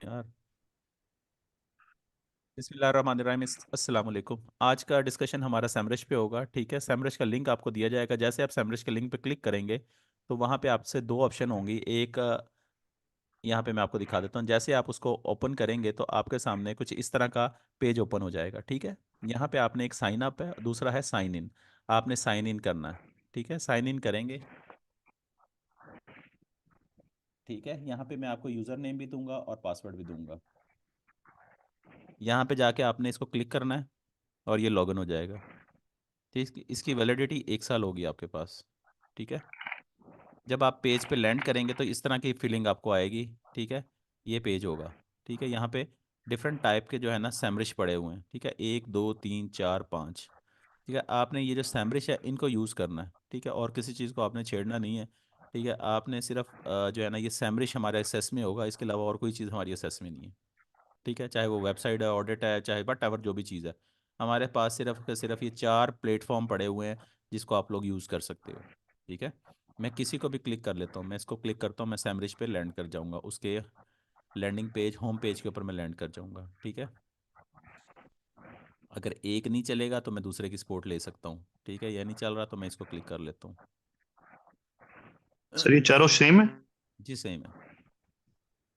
यार, बिस्मिल्लाहिर्रहमानिर्रहीम। अस्सलाम वालेकुम। आज का डिस्कशन हमारा सैमरश पे होगा। ठीक है, सैमरश का लिंक आपको दिया जाएगा। जैसे आप सैमरश के लिंक पे क्लिक करेंगे तो वहाँ पे आपसे दो ऑप्शन होंगी। एक यहाँ पे मैं आपको दिखा देता हूँ। जैसे आप उसको ओपन करेंगे तो आपके सामने कुछ इस तरह का पेज ओपन हो जाएगा। ठीक है, यहाँ पे आपने एक साइन अप है, दूसरा है साइन इन। आपने साइन इन करना है। ठीक है, साइन इन करेंगे। ठीक है, यहाँ पे मैं आपको यूज़र नेम भी दूंगा और पासवर्ड भी दूंगा। यहाँ पे जाके आपने इसको क्लिक करना है और ये लॉगिन हो जाएगा। ठीक, इसकी वैलिडिटी 1 साल होगी आपके पास। ठीक है, जब आप पेज पे लैंड करेंगे तो इस तरह की फीलिंग आपको आएगी। ठीक है, ये पेज होगा। ठीक है, यहाँ पे डिफरेंट टाइप के जो है ना सैमरिश पड़े हुए हैं। ठीक है, 1 2 3 4 5। ठीक है, आपने ये जो सैमरिश है इनको यूज़ करना है। ठीक है, और किसी चीज़ को आपने छेड़ना नहीं है। ठीक है, आपने सिर्फ जो है ना ये सैमरिश हमारे एसेस में होगा, इसके अलावा और कोई चीज़ हमारी एसेस में नहीं है। ठीक है, चाहे वो वेबसाइट है, ऑडिट है, चाहे बट एवर जो भी चीज़ है, हमारे पास सिर्फ के सिर्फ ये 4 प्लेटफॉर्म पड़े हुए हैं जिसको आप लोग यूज़ कर सकते हो। ठीक है, मैं किसी को भी क्लिक कर लेता हूँ। मैं इसको क्लिक करता हूँ, मैं सैमरिज पे लैंड कर जाऊँगा। उसके लैंडिंग पेज, होम पेज के ऊपर मैं लैंड कर जाऊँगा। ठीक है, अगर एक नहीं चलेगा तो मैं दूसरे की सपोर्ट ले सकता हूँ। ठीक है, यह नहीं चल रहा तो मैं इसको क्लिक कर लेता हूँ। सर ये चारों सेम है। जी सेम है।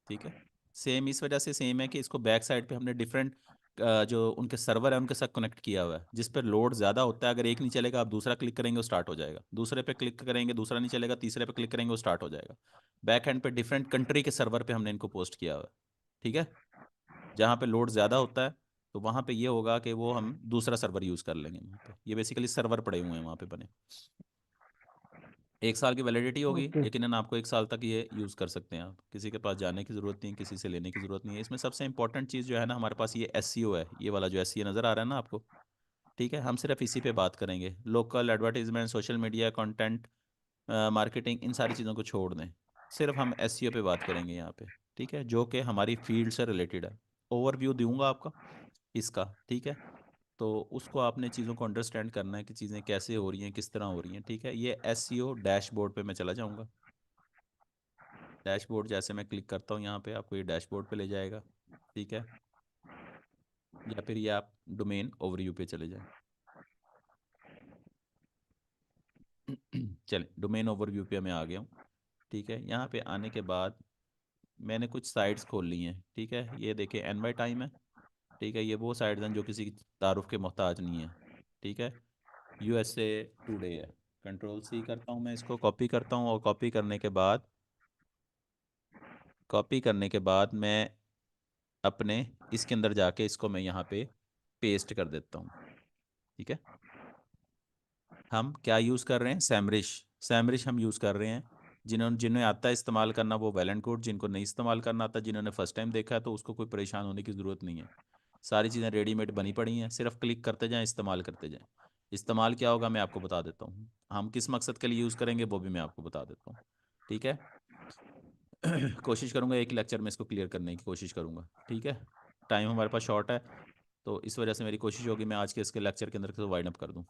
ठीक है, सेम इस वजह से सेम है कि इसको बैक साइड पे हमने डिफरेंट जो उनके सर्वर है उनके साथ कनेक्ट किया हुआ है, जिस पर लोड ज़्यादा होता है। अगर एक नहीं चलेगा आप दूसरा क्लिक करेंगे वो स्टार्ट हो जाएगा, दूसरे पे क्लिक करेंगे दूसरा नहीं चलेगा, तीसरे पे क्लिक करेंगे वो स्टार्ट हो जाएगा। बैक एंड पे डिफरेंट कंट्री के सर्वर पे हमने इनको पोस्ट किया हुआ है। ठीक है, जहाँ पे लोड ज़्यादा होता है तो वहाँ पे ये होगा कि वो हम दूसरा सर्वर यूज़ कर लेंगे। वहाँ पे ये बेसिकली सर्वर पड़े हुए हैं वहाँ पे बने। 1 साल की वैलिडिटी होगी, ओके। यकीनन आपको 1 साल तक ये यूज़ कर सकते हैं। आप किसी के पास जाने की ज़रूरत नहीं, किसी से लेने की ज़रूरत नहीं है। इसमें सबसे इंपॉर्टेंट चीज़ जो है ना हमारे पास ये एसईओ है। ये वाला जो एसईओ नज़र आ रहा है ना आपको, ठीक है, हम सिर्फ इसी पे बात करेंगे। Local advertisement, social media content, marketing, इन सारी चीज़ों को छोड़ दें। सिर्फ हम एसईओ पे बात करेंगे यहाँ पे। ठीक है, जो कि हमारी फील्ड से रिलेटेड है। ओवरव्यू दूंगा आपका इसका। ठीक है, तो उसको आपने चीज़ों को अंडरस्टैंड करना है कि चीज़ें कैसे हो रही हैं, किस तरह हो रही हैं। ठीक है, ये एसईओ डैशबोर्ड पे मैं चला जाऊँगा। डैशबोर्ड जैसे मैं क्लिक करता हूँ यहाँ पे आपको ये डैशबोर्ड पे ले जाएगा। ठीक है, या फिर ये आप डोमेन ओवरव्यू पे चले जाएं। चले, डोमेन ओवरव्यू पे मैं आ गया हूँ। ठीक है, यहाँ पे आने के बाद मैंने कुछ साइट्स खोल ली हैं। ठीक है, ये देखिए एन बाई टाइम है। ठीक है, ये वो साइट्स हैं जो किसी की तारुफ के मोहताज नहीं है। ठीक है, यूएसए टुडे है। कंट्रोल सी करता हूँ, मैं इसको कॉपी करता हूँ और कॉपी करने के बाद मैं अपने इसके अंदर जाके इसको मैं यहाँ पे पेस्ट कर देता हूँ। ठीक है, हम क्या यूज़ कर रहे हैं? सैमरिश। सैमरिश हम यूज़ कर रहे हैं। जिन्हें आता है इस्तेमाल करना वो वेल एंड गुड, जिनको नहीं इस्तेमाल करना आता, जिन्होंने फर्स्ट टाइम देखा है तो उसको कोई परेशान होने की ज़रूरत नहीं है। सारी चीज़ें रेडीमेड बनी पड़ी हैं, सिर्फ क्लिक करते जाएं, इस्तेमाल करते जाएं। इस्तेमाल क्या होगा मैं आपको बता देता हूँ, हम किस मकसद के लिए यूज़ करेंगे वो भी मैं आपको बता देता हूँ। ठीक है, कोशिश करूँगा एक लेक्चर में इसको क्लियर करने की कोशिश करूँगा। ठीक है, टाइम हमारे पास शॉर्ट है तो इस वजह से मेरी कोशिश होगी मैं आज के इसके लेक्चर के अंदर इसको वाइंड अप कर दूँ।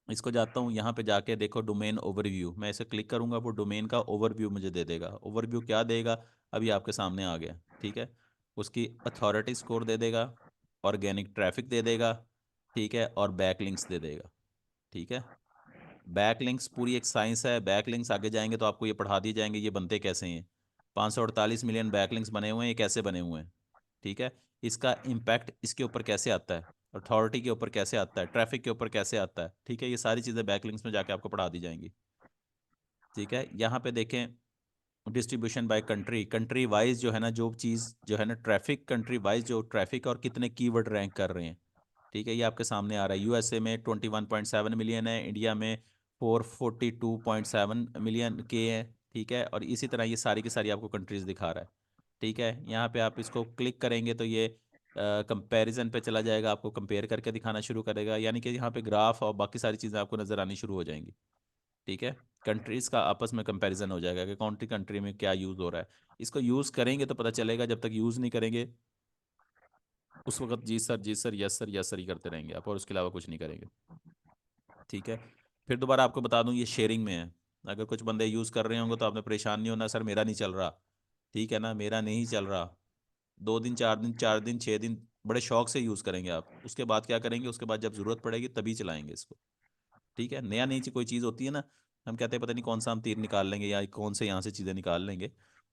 इसको जाता हूँ, यहाँ पे जाके देखो डोमेन ओवरव्यू, मैं इसे क्लिक करूँगा वो डोमेन का ओवरव्यू मुझे दे देगा। ओवरव्यू क्या देगा अभी आपके सामने आ गया। ठीक है, उसकी अथॉरिटी स्कोर दे देगा, ऑर्गेनिक ट्रैफिक दे देगा। ठीक है, और बैकलिंक्स दे देगा। ठीक है, बैकलिंक्स पूरी एक साइंस है। बैकलिंक्स आगे जाएंगे तो आपको ये पढ़ा दिए जाएंगे ये बनते कैसे हैं। 548 मिलियन बैकलिंक्स बने हुए हैं, ये कैसे बने हुए हैं। ठीक है, इसका इम्पैक्ट इसके ऊपर कैसे आता है, अथॉरिटी के ऊपर कैसे आता है, ट्रैफिक के ऊपर कैसे आता है। ठीक है, ये सारी चीज़ें बैकलिंक्स में जाके आपको पढ़ा दी जाएंगी। ठीक है, यहाँ पे देखें distribution by country, country wise जो है ना जो चीज़ जो है ना ट्रैफिक, कंट्री वाइज जो ट्रैफिक और कितने कीवर्ड रैंक कर रहे हैं। ठीक है, ये आपके सामने आ रहा है। यूएसए में 21.7 मिलियन है, इंडिया में 442.7 मिलियन के है। ठीक है, और इसी तरह ये सारी की सारी आपको कंट्रीज दिखा रहा है। ठीक है, यहाँ पे आप इसको क्लिक करेंगे तो ये कंपैरिजन पे चला जाएगा, आपको कंपेयर करके दिखाना शुरू करेगा, यानी कि यहाँ पे ग्राफ और बाकी सारी चीज़ें आपको नज़र आनी शुरू हो जाएंगी। ठीक है, कंट्रीज़ का आपस में कंपैरिजन हो जाएगा कि कौन सी कंट्री में क्या यूज़ हो रहा है। इसको यूज़ करेंगे तो पता चलेगा, जब तक यूज़ नहीं करेंगे उस वक्त जी सर जी सर यस सर ही करते रहेंगे आप, और उसके अलावा कुछ नहीं करेंगे। ठीक है, फिर दोबारा आपको बता दूं ये शेयरिंग में है। अगर कुछ बंदे यूज़ कर रहे होंगे तो आपने परेशान नहीं होना, सर मेरा नहीं चल रहा। ठीक है ना, मेरा नहीं चल रहा। 2 दिन 4 दिन 4 दिन 6 दिन बड़े शौक से यूज़ करेंगे आप। उसके बाद क्या करेंगे, उसके बाद जब ज़रूरत पड़ेगी तभी चलाएंगे इसको। ठीक है, नया नई कोई चीज़ होती है ना, हम कहते हैं पता नहीं कौन सा हम तीर निकाल लेंगे या कौन से यहाँ से चीज़ें निकाल लेंगे।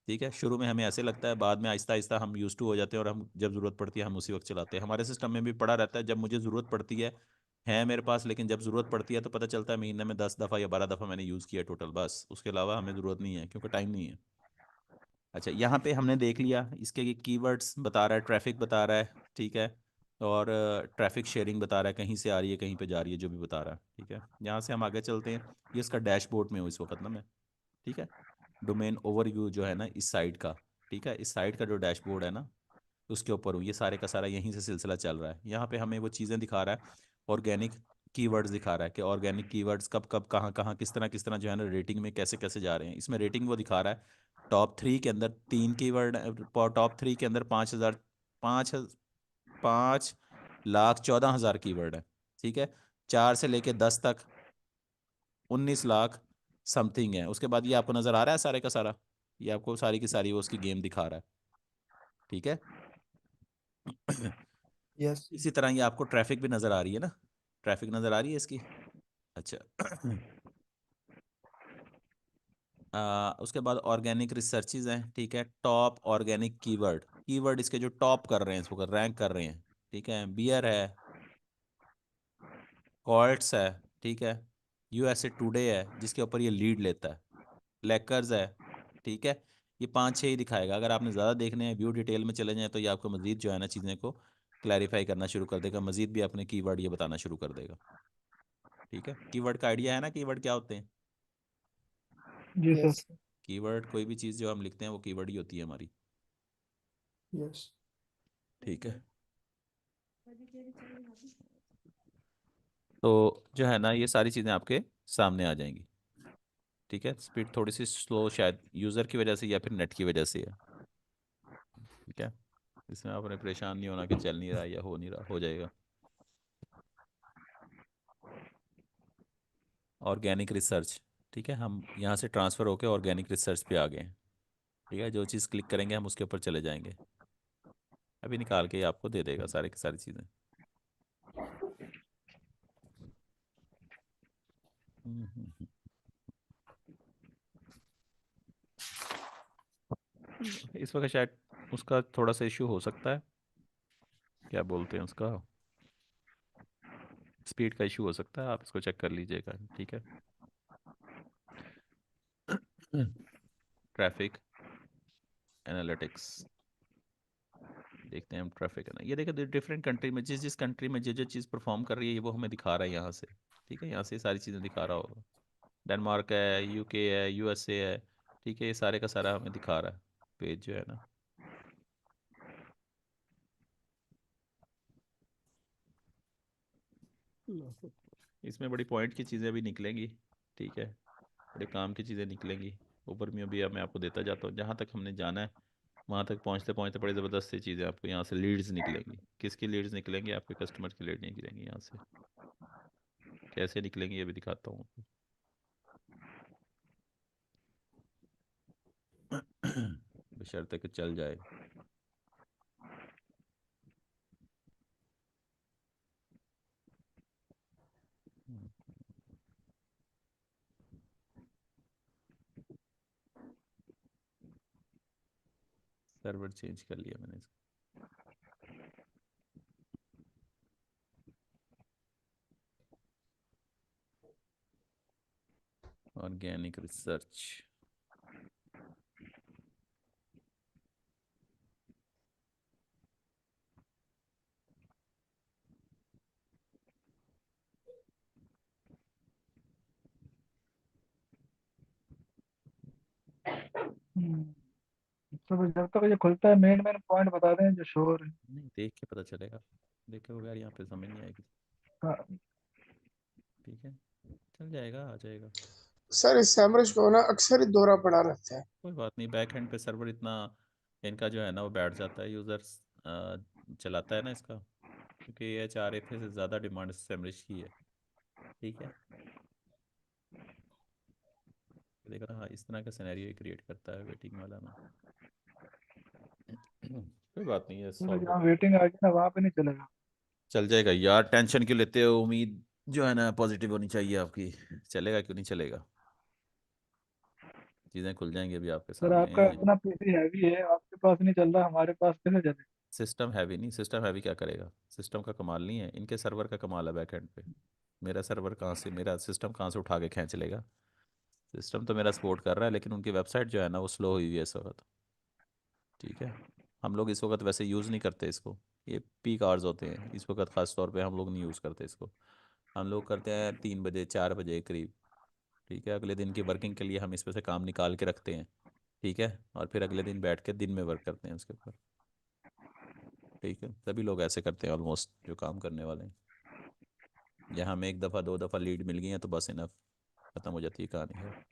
ठीक है, शुरू में हमें ऐसे लगता है, बाद में आहिस्ता आहिस्ता हम यूज टू हो जाते हैं और हम जब ज़रूरत पड़ती है हम उसी वक्त चलाते हैं। हमारे सिस्टम में भी पड़ा रहता है, जब मुझे ज़रूरत पड़ती है मेरे पास, लेकिन जब ज़रूरत पड़ती है तो पता चलता है महीने में 10 दफ़ा या 12 दफ़ा मैंने यूज़ किया टोटल, बस उसके अलावा हमें ज़रूरत नहीं है क्योंकि टाइम नहीं है। अच्छा, यहाँ पे हमने देख लिया इसके कीवर्ड्स बता रहा है, ट्रैफिक बता रहा है। ठीक है, और ट्रैफिक शेयरिंग बता रहा है, कहीं से आ रही है कहीं पे जा रही है, जो भी बता रहा है। ठीक है, यहाँ से हम आगे चलते हैं। ये इसका डैशबोर्ड में हूँ इस वक्त ना मैं। ठीक है, डोमेन ओवरव्यू जो है ना इस साइट का। ठीक है, इस साइट का जो डैशबोर्ड है ना उसके ऊपर हूँ। ये सारे का सारा यहीं से सिलसिला चल रहा है। यहाँ पे हमें वो चीज़ें दिखा रहा है, ऑर्गेनिक कीवर्ड्स दिखा रहा है कि ऑर्गेनिक कीवर्ड्स कब कब कहाँ कहाँ किस तरह जो है ना रेटिंग में कैसे कैसे जा रहे हैं। इसमें रेटिंग वो दिखा रहा है, टॉप 3 के अंदर 3 कीवर्ड, टॉप 3 के अंदर 5,000, 5,14,000 कीवर्ड है। ठीक है, 4 से लेके 10 तक 19 लाख समथिंग है। उसके बाद ये आपको नजर आ रहा है सारे का सारा, ये आपको सारी की सारी वो उसकी गेम दिखा रहा है। ठीक है। यस। इसी तरह ये आपको ट्रैफिक भी नजर आ रही है ना, ट्रैफिक नजर आ रही है इसकी। अच्छा। उसके बाद ऑर्गेनिक रिसर्चेज हैं। ठीक है, टॉप ऑर्गेनिक कीवर्ड, कीवर्ड इसके जो टॉप कर रहे हैं, इसको रैंक कर रहे हैं। ठीक है, बियर है, कॉल्ट्स है। ठीक है, यूएसए टुडे है जिसके ऊपर ये लीड लेता है, लेकर्स है। ठीक है, ये 5 6 ही दिखाएगा। अगर आपने ज़्यादा देखने हैं, व्यू डिटेल में चले जाएं, तो ये आपको मजीद जो है ना चीज़ें को क्लैरिफाई करना शुरू कर देगा, मजीद भी अपने कीवर्ड ये बताना शुरू कर देगा। ठीक है, कीवर्ड का आइडिया है ना, कीवर्ड क्या होते हैं। जी सर। यस। कीवर्ड कोई भी चीज़ जो हम लिखते हैं वो कीवर्ड ही होती है हमारी। यस। ठीक है, तो जो है ना ये सारी चीज़ें आपके सामने आ जाएंगी। ठीक है, स्पीड थोड़ी सी स्लो शायद यूज़र की वजह से या फिर नेट की वजह से है। ठीक है, इसमें आपने परेशान नहीं होना कि चल नहीं रहा या हो नहीं रहा, हो जाएगा। Organic research. ठीक है, हम यहाँ से ट्रांसफ़र होकर ऑर्गेनिक रिसर्च पे आ गए हैं। ठीक है, जो चीज़ क्लिक करेंगे हम उसके ऊपर चले जाएंगे। अभी निकाल के ये आपको दे देगा सारी की सारी चीज़ें। हम्म, हम्म, इस वक्त शायद उसका थोड़ा सा इशू हो सकता है, क्या बोलते हैं उसका, स्पीड का इशू हो सकता है, आप इसको चेक कर लीजिएगा। ठीक है, ट्रैफिक एनालिटिक्स देखते हैं हम। ट्रैफिक है ना, ये देखिए डिफरेंट कंट्री में जिस जिस कंट्री में जो जो चीज़ परफॉर्म कर रही है वो हमें दिखा रहा है यहाँ से। ठीक है, यहाँ से सारी चीज़ें दिखा रहा होगा। डेनमार्क है, यूके है, यूएसए है। ठीक है, ये सारे का सारा हमें दिखा रहा है पेज जो है ना। इसमें बड़ी पॉइंट की चीज़ें भी निकलेंगी। ठीक है, बड़े काम की चीज़ें निकलेंगी। ऊपर में भी मैं आपको देता जाता हूँ, जहाँ तक हमने जाना है वहाँ तक पहुँचते पहुँचते बड़ी ज़बरदस्त सी चीज़ें आपको यहाँ से लीड्स निकलेंगी। किसकी लीड्स निकलेंगी, आपके कस्टमर की लीड निकलेंगी यहाँ से। कैसे निकलेंगी ये भी दिखाता हूँ आपको। बशर्ते कि चल जाए। सर्वर चेंज कर लिया मैंने इसका। Organic research. तो जब तक ये खुलता है मेन मेन पॉइंट बता दें जो शोर है। नहीं, देख के पता चलेगा, देखे बगैर यहाँ पे समझ नहीं आएगी। हाँ। ठीक है, चल जाएगा, आ जाएगा। सर इस सैमरज को ना अक्सर ही दौरा पड़ा रहता है। कोई बात नहीं, बैक एंड पे सर्वर इतना इनका जो है ना वो बैठ जाता है, यूज़र्स चलाता है ना इसका, क्योंकि ये HRF से ज़्यादा डिमांड सैमरिश की है। ठीक है, देखा हाँ, इस तरह का सिनेरियो क्रिएट करता है वेटिंग वाला में। कोई बात नहीं है, मतलब सॉल्व जहाँ वेटिंग आ गई ना वहाँ पे नहीं चलेगा। चल जाएगा यार, टेंशन क्यों लेते हो, उम्मीद जो है ना पॉजिटिव होनी चाहिए आपकी। चलेगा क्यों नहीं चलेगा, चीज़ें खुल जाएंगी अभी आपके सर सामने। आपका अपना पीसी हैवी है, आपके पास नहीं चल रहा, हमारे पास कैसे चलेगा? सिस्टम हैवी नहीं, सिस्टम हैवी क्या करेगा, सिस्टम का कमाल नहीं है, इनके सर्वर का कमाल है बैकएंड पे। मेरा सर्वर कहाँ से, मेरा सिस्टम कहाँ से उठा के खींच लेगा। सिस्टम तो मेरा सपोर्ट कर रहा है, लेकिन उनकी वेबसाइट जो है ना वो स्लो हुई हुई है इस वक्त। ठीक है, हम लोग इस वक्त वैसे यूज़ नहीं करते इसको, ये पीक आवर्स होते हैं इस वक्त, ख़ास तौर पे हम लोग नहीं यूज़ करते इसको। हम लोग करते हैं 3 बजे 4 बजे करीब। ठीक है, अगले दिन की वर्किंग के लिए हम इस पे से काम निकाल के रखते हैं। ठीक है, और फिर अगले दिन बैठ के दिन में वर्क करते हैं उसके ऊपर। ठीक है, सभी लोग ऐसे करते हैं ऑलमोस्ट जो काम करने वाले हैं। या हमें 1 दफ़ा 2 दफ़ा लीड मिल गई है तो बस इनफ, ख़त्म हो जाती है कहानी है,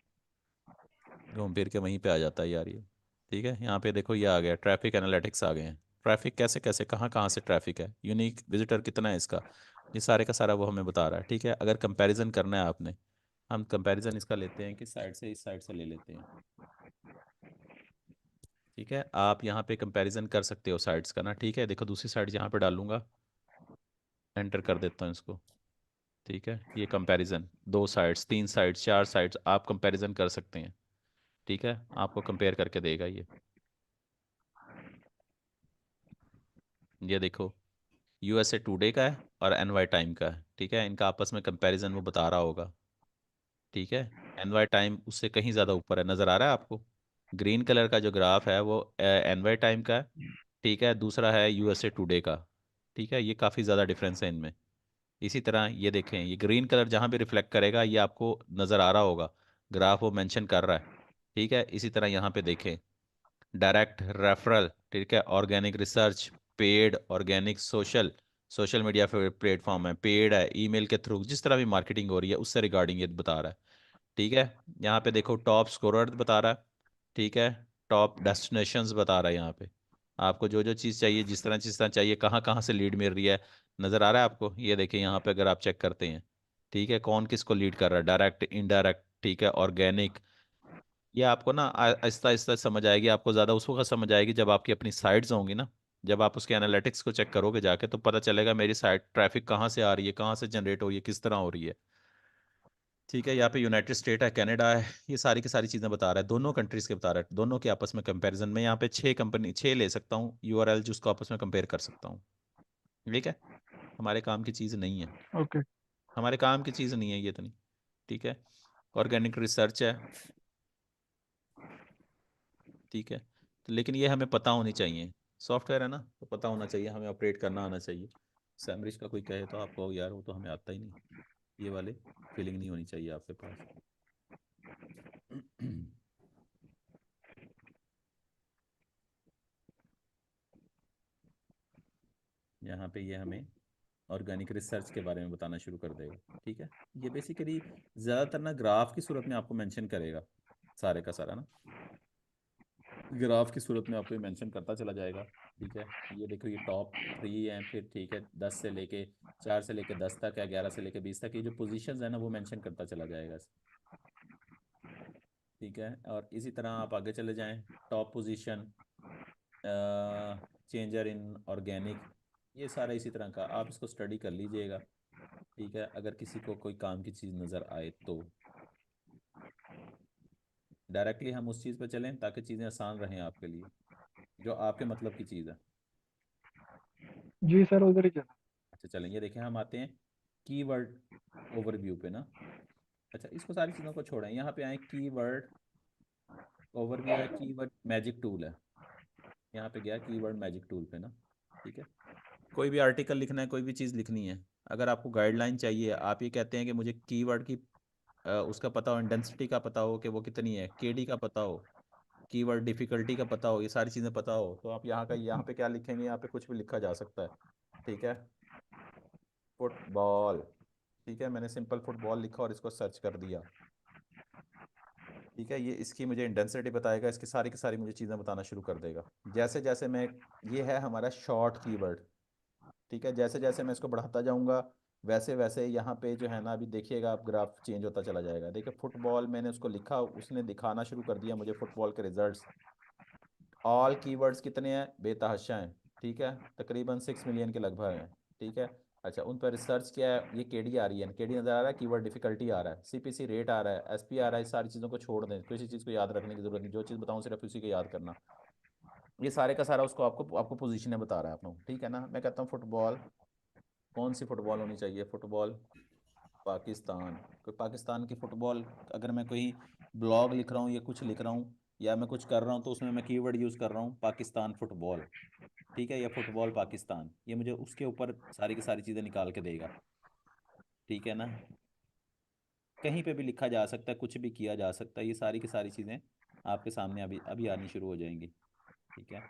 घूम फिर के वहीं पे आ जाता है यार ये। ठीक है, यहाँ पे देखो ये आ गया, ट्रैफिक एनालिटिक्स आ गए हैं। ट्रैफिक कैसे कैसे कहाँ कहाँ से ट्रैफिक है, यूनिक विजिटर कितना है इसका, ये सारे का सारा वो हमें बता रहा है। ठीक है, अगर कंपैरिजन करना है आपने, हम कंपैरिजन इसका लेते हैं कि साइड से इस साइड से ले लेते हैं। ठीक है, आप यहाँ पे कंपैरिजन कर सकते हो साइड्स का ना। ठीक है, देखो दूसरी साइड यहाँ पे डालूंगा, एंटर कर देता हूँ इसको। ठीक है, ये कंपैरिजन 2 साइड्स 3 साइड्स 4 साइड्स आप कंपैरिजन कर सकते हैं। ठीक है, आपको कंपेयर करके देगा ये देखो, यूएसए टुडे का है और एनवाई टाइम का है। ठीक है, इनका आपस में कंपैरिजन वो बता रहा होगा। ठीक है, एनवाई टाइम उससे कहीं ज़्यादा ऊपर है, नज़र आ रहा है आपको। ग्रीन कलर का जो ग्राफ है वो एनवाई टाइम का है। ठीक है, दूसरा है यूएसए टुडे का। ठीक है, ये काफ़ी ज़्यादा डिफरेंस है इनमें। इसी तरह ये देखें, ये ग्रीन कलर जहाँ भी रिफ्लेक्ट करेगा ये आपको नज़र आ रहा होगा, ग्राफ वो मेंशन कर रहा है। ठीक है, इसी तरह यहाँ पे देखें, डायरेक्ट रेफरल, ठीक है, organic research, paid organic, social, social media platform है, पेड है, ईमेल के थ्रू जिस तरह भी मार्केटिंग हो रही है उससे रिगार्डिंग ये बता रहा है। ठीक है, यहाँ पे देखो टॉप स्कोरर बता रहा है। ठीक है, टॉप डेस्टिनेशंस बता रहा है यहाँ पे, आपको जो जो चीज़ चाहिए जिस तरह चाहिए, कहाँ कहाँ से लीड मिल रही है, नज़र आ रहा है आपको। ये देखिए यहाँ पे अगर आप चेक करते हैं, ठीक है, कौन किसको लीड कर रहा है, डायरेक्ट इनडायरेक्ट, ठीक है, ऑर्गेनिक। ये आपको ना आहिस्ता आहिस्ता समझ आएगी, आपको ज़्यादा उस वक्त समझ आएगी जब आपकी अपनी साइट्स होंगी ना, जब आप उसके एनालिटिक्स को चेक करोगे जाके तो पता चलेगा मेरी साइट ट्रैफिक कहाँ से आ रही है, कहाँ से जनरेट हो रही है, किस तरह हो रही है। ठीक है, यहाँ पे यूनाइटेड स्टेट है, कनाडा है, ये सारी की सारी चीज़ें बता रहा है, दोनों कंट्रीज़ के बता रहा है, दोनों के आपस में कंपैरिजन में यहाँ पे 6 ले सकता हूँ यूआरएल जिसको आपस में कंपेयर कर सकता हूँ। ठीक है, हमारे काम की चीज़ नहीं है, ओके। हमारे काम की चीज़ नहीं है ये इतनी। ठीक है, ऑर्गेनिक रिसर्च है। ठीक है, तो लेकिन ये हमें पता होनी चाहिए, सॉफ्टवेयर है ना तो पता होना चाहिए, हमें ऑपरेट करना आना चाहिए। सैमरिच का कोई कहे तो आपको यार वो तो हमें आता ही नहीं, ये वाले फीलिंग नहीं होनी चाहिए आपके पास। यहाँ पे ये हमें ऑर्गेनिक रिसर्च के बारे में बताना शुरू कर देगा। ठीक है, ये बेसिकली ज़्यादातर ना ग्राफ की सूरत में आपको मेंशन करेगा, सारे का सारा ना ग्राफ की सूरत में आपको ये मेंशन करता चला जाएगा। ठीक है, ये देखो ये टॉप 3 हैं, फिर ठीक है 4 से लेके 10 तक है, 11 से लेके 20 तक, ये जो पोजीशंस है ना वो मेंशन करता चला जाएगा। ठीक है, और इसी तरह आप आगे चले जाएं, top position, changer in organic, ये सारा इसी तरह का आप इसको स्टडी कर लीजिएगा। ठीक है, अगर किसी को कोई काम की चीज़ नज़र आए तो डायरेक्टली हम उस चीज़ पर चलें ताकि चीज़ें आसान रहें आपके लिए, जो आपके मतलब की चीज़ है। जी सर उधर ही चला। अच्छा चलें, ये देखें हम आते हैं कीवर्ड ओवरव्यू पे ना। अच्छा, इसको सारी चीज़ों को छोड़ें, यहाँ पे आए, कीवर्ड ओवरव्यू है, कीवर्ड मैजिक टूल है, यहाँ पे गया कीवर्ड मैजिक टूल पे ना। ठीक है, कोई भी आर्टिकल लिखना है, कोई भी चीज़ लिखनी है, अगर आपको गाइडलाइन चाहिए, आप ये कहते हैं कि मुझे कीवर्ड की उसका पता हो, डेंसिटी का पता हो कि वो कितनी है, केडी का पता हो, कीवर्ड डिफिकल्टी का पता हो, ये सारी चीज़ें पता हो, तो आप यहाँ पे क्या लिखेंगे, यहाँ पे कुछ भी लिखा जा सकता है। ठीक है, फुटबॉल, ठीक है, मैंने सिंपल फुटबॉल लिखा और इसको सर्च कर दिया। ठीक है, ये इसकी मुझे इंटेंसिटी बताएगा, इसकी सारी की सारी मुझे चीज़ें बताना शुरू कर देगा। जैसे जैसे मैं, ये है हमारा शॉर्ट कीवर्ड। ठीक है, जैसे जैसे मैं इसको बढ़ाता जाऊंगा वैसे वैसे यहाँ पे जो है ना, अभी देखिएगा आप ग्राफ चेंज होता चला जाएगा। देखिए फुटबॉल मैंने उसको लिखा, उसने दिखाना शुरू कर दिया मुझे फुटबॉल के रिजल्ट्स। ऑल कीवर्ड्स कितने हैं, बेतहाशा हैं, ठीक है, तकरीबन 6 मिलियन के लगभग हैं, ठीक है। अच्छा, उन पर रिसर्च क्या है, ये केडी आ रही है, केडी नज़र आ रहा है, कीवर्ड डिफिकल्टी आ रहा है, सीपीसी रेट आ रहा है, एसपी आ रहा है, इस सारी चीज़ों को छोड़ दें, किसी चीज़ को याद रखने की जरूरत नहीं, जो चीज़ बताऊँ सिर्फ उसी को याद करना। ये सारे का सारा उसको आपको आपको पोजीशनें बता रहा है आप लोग, ठीक है ना। मैं कहता हूँ फुटबॉल, कौन सी फुटबॉल होनी चाहिए, फुटबॉल पाकिस्तान, कोई पाकिस्तान की फुटबॉल, अगर मैं कोई ब्लॉग लिख रहा हूँ या कुछ लिख रहा हूँ या मैं कुछ कर रहा हूँ तो उसमें मैं कीवर्ड यूज़ कर रहा हूँ पाकिस्तान फुटबॉल, ठीक है, या फुटबॉल पाकिस्तान, ये मुझे उसके ऊपर सारी की सारी चीज़ें निकाल के देगा, ठीक है ना। कहीं पे भी लिखा जा सकता है, कुछ भी किया जा सकता है, ये सारी की सारी चीज़ें आपके सामने अभी अभी आनी शुरू हो जाएंगी, ठीक है।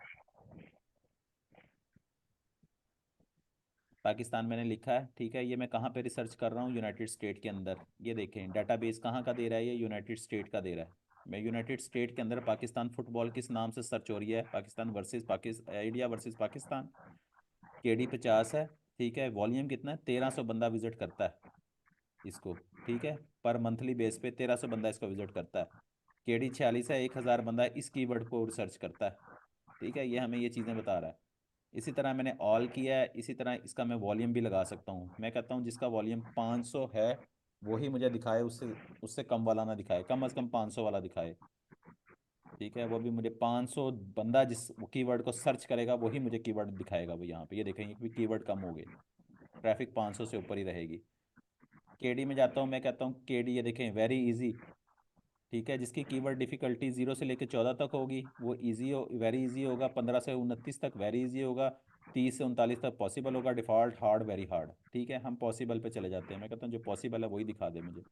पाकिस्तान मैंने लिखा है, ठीक है, ये मैं कहाँ पे रिसर्च कर रहा हूँ, यूनाइटेड स्टेट के अंदर। ये देखें डाटाबेस कहाँ का दे रहा है, ये यूनाइटेड स्टेट का दे रहा है। मैं यूनाइटेड स्टेट के अंदर पाकिस्तान फुटबॉल किस नाम से सर्च हो रही है, Pakistan versus India versus Pakistan, KD 50 है, ठीक है, वॉल्यूम कितना है, 1300 बंदा विजिट करता है इसको, ठीक है, पर मंथली बेस पे 1300 बंदा इसको विजिट करता है। केडी 46 है, 1000 बंदा इस कीवर्ड को रिसर्च करता है, ठीक है, ये हमें ये चीज़ें बता रहा है। इसी तरह मैंने ऑल किया है, इसी तरह इसका मैं वॉल्यूम भी लगा सकता हूँ, मैं कहता हूँ जिसका वॉल्यूम 500 है वही मुझे दिखाए, उससे उससे कम वाला ना दिखाए, कम से कम 500 वाला दिखाए, ठीक है, वो भी मुझे 500 बंदा जिस कीवर्ड को सर्च करेगा वही मुझे कीवर्ड दिखाएगा, वो यहाँ पे ये देखेंगे कि कीवर्ड कम हो गए, ट्रैफिक 500 से ऊपर ही रहेगी। केडी में जाता हूँ, मैं कहता हूँ केडी, ये देखें वेरी इजी, ठीक है, जिसकी कीवर्ड डिफिकल्टी 0 से लेकर 14 तक होगी वो इजी हो, वेरी इजी होगा, 15 से 29 तक वेरी इजी होगा, 30 से 39 तक पॉसिबल होगा, डिफ़ॉल्ट हार्ड वेरी हार्ड, ठीक है, हम पॉसिबल पे चले जाते हैं, मैं कहता हूँ जो पॉसिबल है वही दिखा दे मुझे,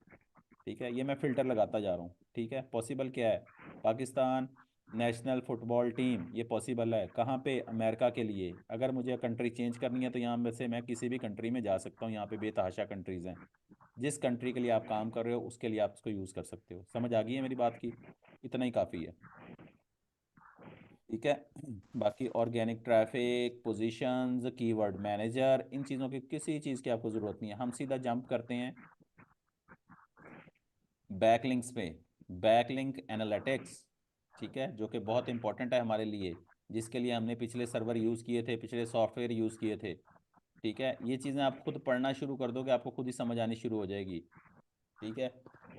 ठीक है, ये मैं फ़िल्टर लगाता जा रहा हूँ, ठीक है। पॉसिबल क्या है, पाकिस्तान नेशनल फुटबॉल टीम, ये पॉसिबल है कहाँ पे, अमेरिका के लिए, अगर मुझे कंट्री चेंज करनी है तो यहाँ में से मैं किसी भी कंट्री में जा सकता हूँ, यहाँ पे बेतहाशा कंट्रीज़ हैं, जिस कंट्री के लिए आप काम कर रहे हो उसके लिए आप इसको यूज़ कर सकते हो, समझ आ गई है मेरी बात की, इतना ही काफ़ी है, ठीक है। बाकी organic traffic, positions, keyword manager, इन चीज़ों की किसी चीज़ की आपको ज़रूरत नहीं है, हम सीधा जंप करते हैं बैकलिंक्स पे, बैकलिंक एनालिटिक्स, ठीक है, जो कि बहुत इंपॉर्टेंट है हमारे लिए, जिसके लिए हमने पिछले सर्वर यूज़ किए थे, पिछले सॉफ्टवेयर यूज़ किए थे, ठीक है, ये चीज़ें आप खुद पढ़ना शुरू कर दोगे आपको खुद ही समझ आनी शुरू हो जाएगी, ठीक है।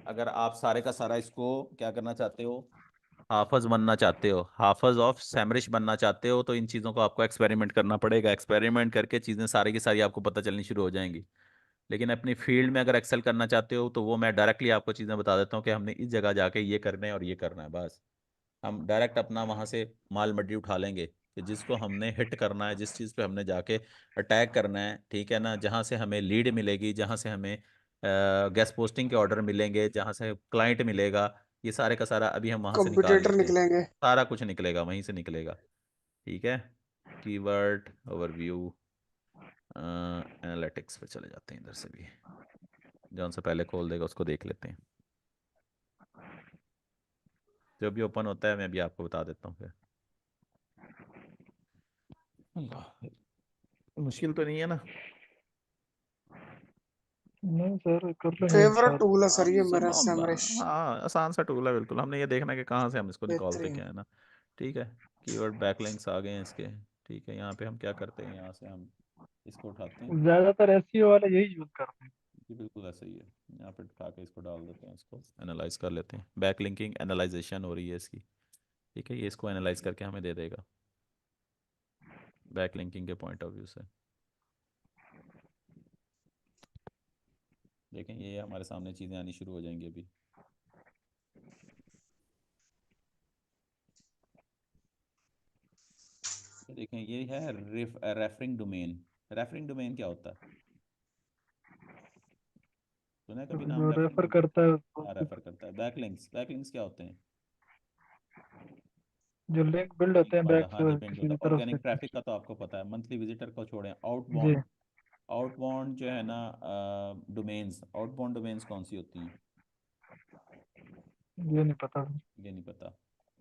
अगर आप सारे का सारा इसको क्या करना चाहते हो, हाफज बनना चाहते हो, हाफज ऑफ सैमरिश बनना चाहते हो, तो इन चीज़ों को आपको एक्सपेरिमेंट करना पड़ेगा, एक्सपेरिमेंट करके चीज़ें सारी की सारी आपको पता चलनी शुरू हो जाएंगी। लेकिन अपनी फील्ड में अगर एक्सेल करना चाहते हो तो वो मैं डायरेक्टली आपको चीज़ें बता देता हूँ कि हमने इस जगह जाके ये करना है और ये करना है, बस हम डायरेक्ट अपना वहाँ से माल मड्डी उठा लेंगे कि जिसको हमने हिट करना है, जिस चीज़ पे हमने जाके अटैक करना है, ठीक है ना, जहाँ से हमें लीड मिलेगी, जहाँ से हमें गेस्ट पोस्टिंग के ऑर्डर मिलेंगे, जहाँ से क्लाइंट मिलेगा, ये सारे का सारा अभी हम वहाँ से निकाल कंपटीटर लेंगे, निकलेंगे। सारा कुछ निकलेगा वहीं से निकलेगा, ठीक है। कीवर्ड ओवरव्यू, एनालिटिक्स पे चले जाते हैं, इधर से भी जौन से पहले खोल देगा उसको देख लेते हैं, जो भी ओपन होता है मैं भी आपको बता देता हूँ फिर। अल्लाह, मुश्किल तो नहीं है ना। नहीं सर, कर लेंगे फेवरेट इंशाल्लाह। टूल है सर ये मेरा सैमरिश। हाँ आसान सा टूल है बिल्कुल, हमने ये देखना है कि कहाँ से हम इसको निकालते बेहतरीन। क्या है ना, ठीक है। कीवर्ड बैकलिंक्स आ गए हैं इसके, ठीक है, यहाँ पे हम क्या करते हैं, यहाँ से हम इसको उठाते हैं, ज्यादातर एसईओ वाले यही यूज करते हैं। ये बिल्कुल ऐसा ही है, यहाँ पे उठा के इसको डाल देते हैं, इसको एनालाइज कर लेते हैं, बैकलिंकिंग एनालाइजेशन हो रही है इसकी, ठीक है, ये इसको एनालाइज करके हमें दे देगा बैकलिंकिंग के पॉइंट ऑफ व्यू से। देखें ये हमारे सामने चीज़ें आनी शुरू हो जाएंगी अभी, ये देखें ये है रेफरिंग डोमेन, रेफरिंग डोमेन क्या होता है, सुना है कभी नाम जो रेफरिंग रेफर डोमेन। करता है उसको, हाँ रेफर करता है, बैकलिंक्स, बैकलिंक्स क्या होते हैं, जो लिंक बिल्ड होते लिंक हैं वाला, बैक हाँ से डिपेंड किसी होता भी है। तरफ से ऑर्गेनिक ट्रैफिक कुछ। का तो आपको पता है, मंथली विजिटर को छोड़ें, जी, आउटबाउंड, आउटबाउंड जो है ना डोमेन्स, आउटबाउंड डोमेन्स कौन सी होती हैं, ये नहीं पता। ये नहीं पता,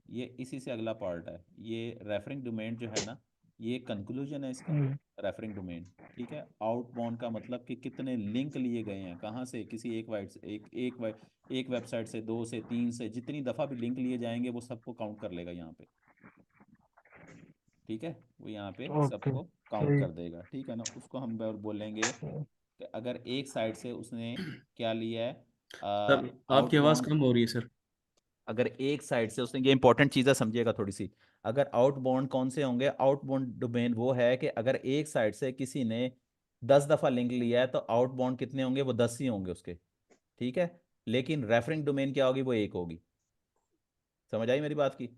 ये इसी से अगला पार्ट है, ये रेफरिंग डोमेन जो है ना, ये कंक्लूजन है इसका, जी, रेफरिंग डोमेन, ठीक है। आउटबाउंड का मतलब कि कितने लिंक लिए गए हैं, कहाँ से, किसी एक वाइट से एक वेबसाइट से, 2 से 3 से, जितनी दफ़ा भी लिंक लिए जाएंगे वो सबको काउंट कर लेगा यहाँ पे, ठीक है, वो यहाँ पे ओके। सबको काउंट सही। कर देगा, ठीक है ना। उसको हम बोलेंगे कि अगर एक साइड से उसने क्या लिया है, सर आपकी आवाज़ आउटबाउंड, कम हो रही है सर। अगर एक साइड से उसने, ये इंपॉर्टेंट चीज़ है समझिएगा थोड़ी सी, अगर आउटबाउंड कौन से होंगे, आउटबाउंड डोमेन वो है कि अगर एक साइड से किसी ने 10 दफ़ा लिंक लिया है तो आउटबाउंड कितने होंगे, वो 10 ही होंगे उसके, ठीक है। लेकिन रेफरिंग डोमेन क्या होगी, वो एक होगी। समझ आई मेरी बात की?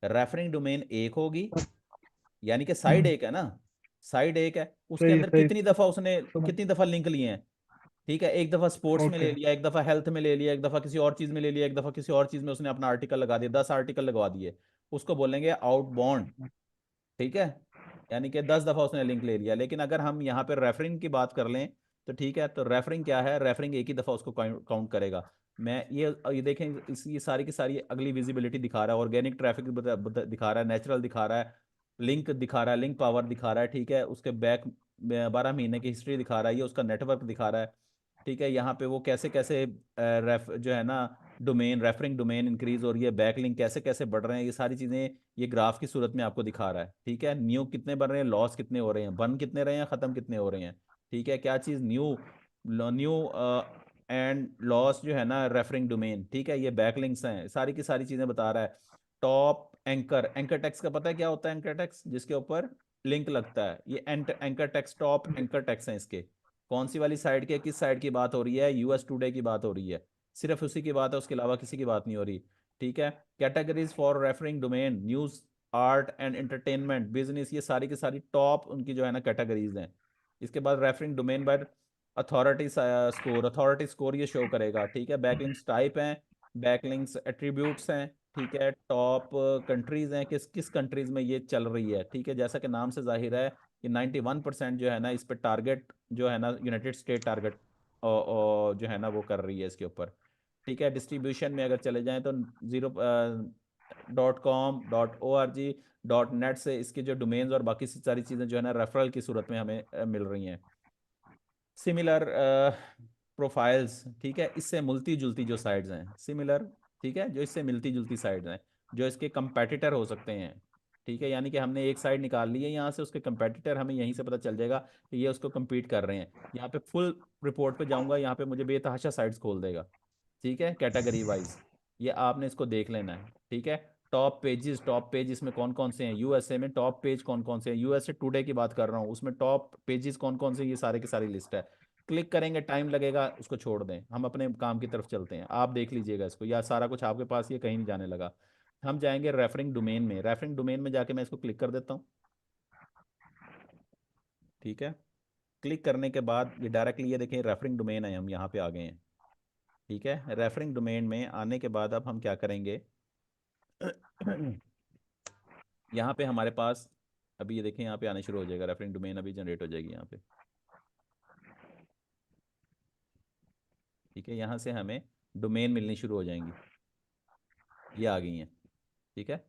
रेफरिंग डोमेन एक होगी, यानी कि साइड हम्म। एक है ना, साइड एक है, उसके सही अंदर सही। कितनी दफ़ा उसने, समझ। कितनी दफ़ा लिंक लिए हैं, ठीक है। एक दफ़ा स्पोर्ट्स में ओके। ले लिया, एक दफ़ा हेल्थ में ले लिया, एक दफ़ा किसी और चीज़ में ले लिया, एक दफ़ा किसी और चीज़ में उसने अपना आर्टिकल लगा दिया, 10 आर्टिकल लगवा दिए, उसको बोलेंगे आउटबाउंड, ठीक है। यानी कि 10 दफ़ा उसने लिंक ले लिया। लेकिन अगर हम यहाँ पे रेफरिंग की बात कर लें तो ठीक है, तो रेफरिंग क्या है, रेफरिंग एक ही दफ़ा उसको काउंट करेगा। मैं ये देखें, ये सारी की सारी अगली विजिबिलिटी दिखा रहा है, ऑर्गेनिक ट्रैफिक दिखा रहा है, नेचुरल दिखा रहा है, लिंक दिखा रहा है, लिंक पावर दिखा रहा है, ठीक है। उसके बैक 12 महीने की हिस्ट्री दिखा रहा है, ये उसका नेटवर्क दिखा रहा है, ठीक है। यहाँ पे वो कैसे कैसे रेफ जो है ना, डोमेन, रेफरिंग डोमेन इंक्रीज हो रही है, बैकलिंक कैसे कैसे बढ़ रहे हैं, ये सारी चीज़ें ये ग्राफ की सूरत में आपको दिखा रहा है, ठीक है। न्यू कितने बन रहे हैं, लॉस कितने हो रहे हैं, बन कितने रहे हैं, ख़त्म कितने हो रहे हैं, ठीक है। क्या चीज़ न्यू, न्यू एंड लॉस जो है ना रेफरिंग डोमेन, ठीक है। ये बैकलिंक्स हैं, सारी की सारी चीज़ें बता रहा है। टॉप एंकर, एंकर टेक्स्ट का पता है क्या होता है, एंकर टेक्स्ट जिसके ऊपर लिंक लगता है, ये anchor text, top anchor text हैं इसके। कौन सी वाली साइड के, किस साइड की बात हो रही है, यूएस टुडे की बात हो रही है, सिर्फ उसी की बात है, उसके अलावा किसी की बात नहीं हो रही, ठीक है। Categories for referring domain, news, art and entertainment, business, ये सारी की सारी टॉप उनकी जो है ना कैटेगरीज हैं। इसके बाद referring domain by authority score, authority score ये शो करेगा, ठीक है। बैकलिंक्स टाइप हैं, बैकलिंक्स एट्रीब्यूट्स हैं, ठीक है। टॉप कंट्रीज हैं, किस किस कंट्रीज में ये चल रही है, ठीक है। जैसा कि नाम से जाहिर है कि 91% जो है ना इस पे टारगेट जो है ना यूनाइटेड स्टेट टारगेट जो है ना वो कर रही है इसके ऊपर, ठीक है। डिस्ट्रीब्यूशन में अगर चले जाएं तो 0.com.org.net से इसके जो डोमेन्स और बाकी सारी चीज़ें जो है ना रेफरल की सूरत में हमें मिल रही हैं। सिमिलर प्रोफाइल्स, ठीक है, इससे मिलती जुलती जो साइड्स हैं, सिमिलर, ठीक है, जो इससे मिलती जुलती साइड्स हैं, जो इसके कंपेटिटर हो सकते हैं, ठीक है। यानी कि हमने एक साइड निकाल ली है यहाँ से, उसके कंपेटिटर हमें यहीं से पता चल जाएगा कि ये उसको compete कर रहे हैं। यहाँ पे फुल रिपोर्ट पे जाऊंगा, यहाँ पे मुझे बेतहाशा साइड्स खोल देगा, ठीक है, कैटेगरी वाइज। ये आपने इसको देख लेना है, ठीक है। टॉप पेजेस, टॉप पेज इसमें कौन कौन से हैं, यूएसए में टॉप पेज कौन कौन से हैं, यूएसए टुडे की बात कर रहा हूँ, उसमें टॉप पेजेस कौन कौन से, ये सारे की सारी लिस्ट है। क्लिक करेंगे, टाइम लगेगा, उसको छोड़ दें, हम अपने काम की तरफ चलते हैं। आप देख लीजिएगा इसको, या सारा कुछ आपके पास, ये कहीं नहीं जाने लगा। हम जाएंगे रेफरिंग डोमेन में, रेफरिंग डोमेन में जाके मैं इसको क्लिक कर देता हूँ, ठीक है। क्लिक करने के बाद ये डायरेक्टली, ये देखें रेफरिंग डोमेन है, हम यहाँ पे आ गए हैं, ठीक है। रेफरिंग डोमेन में आने के बाद अब हम क्या करेंगे यहाँ पे हमारे पास, अभी ये देखें यहाँ पे आने शुरू हो जाएगा, रेफरिंग डोमेन अभी जनरेट हो जाएगी यहाँ पे, ठीक है। यहाँ से हमें डोमेन मिलनी शुरू हो जाएंगी, ये आ गई हैं, ठीक है।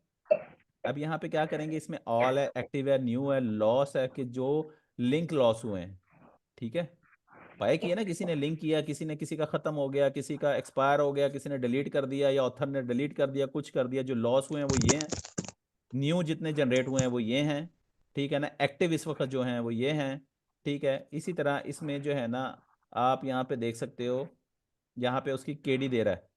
अब यहाँ पे क्या करेंगे, इसमें ऑल है, एक्टिव है, न्यू है, लॉस है, कि जो लिंक लॉस हुए हैं, ठीक है। पाए किया ना, किसी ने लिंक किया, किसी ने, किसी का खत्म हो गया, किसी का एक्सपायर हो गया, किसी ने डिलीट कर दिया, या ऑथर ने डिलीट कर दिया, कुछ कर दिया, जो लॉस हुए हैं वो ये हैं। न्यू जितने जनरेट हुए हैं वो ये हैं, ठीक है ना। एक्टिव इस वक्त जो हैं वो ये हैं, ठीक है। इसी तरह इसमें जो है ना, आप यहाँ पे देख सकते हो, यहाँ पे उसकी केडी दे रहा है,